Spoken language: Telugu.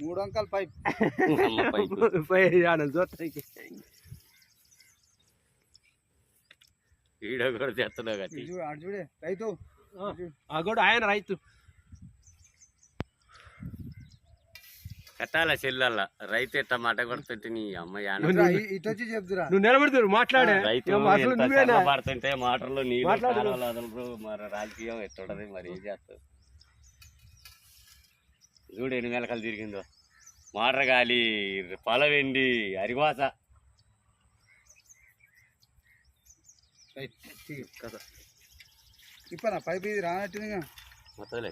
మూడు అంకల్ పైప్ వీడియో కూడా చేస్తున్నావు చూడే రైతు ఆయన రైతు కట్టాల చెల్లెల్లా రైతు ఎట్లా మాట కొడుతుంటే నీ అమ్మాయి ఇటొచ్చి చెప్తురా నువ్వు నిలబెడుతురు మాట్లాడే రైతు పడుతుంటే మోటార్లో నీళ్ళు కాలువలు వదలరు మరి రాజకీయం ఎట్టుంటది మరి ఏం చేస్తారు చూడు ఎన్ని మెలకలు తిరిగిందో మోటార్ గాలి పొలం వెండి అరివాస ఇప్పుడు పైప్ ఇది రానట్టు మొత్తం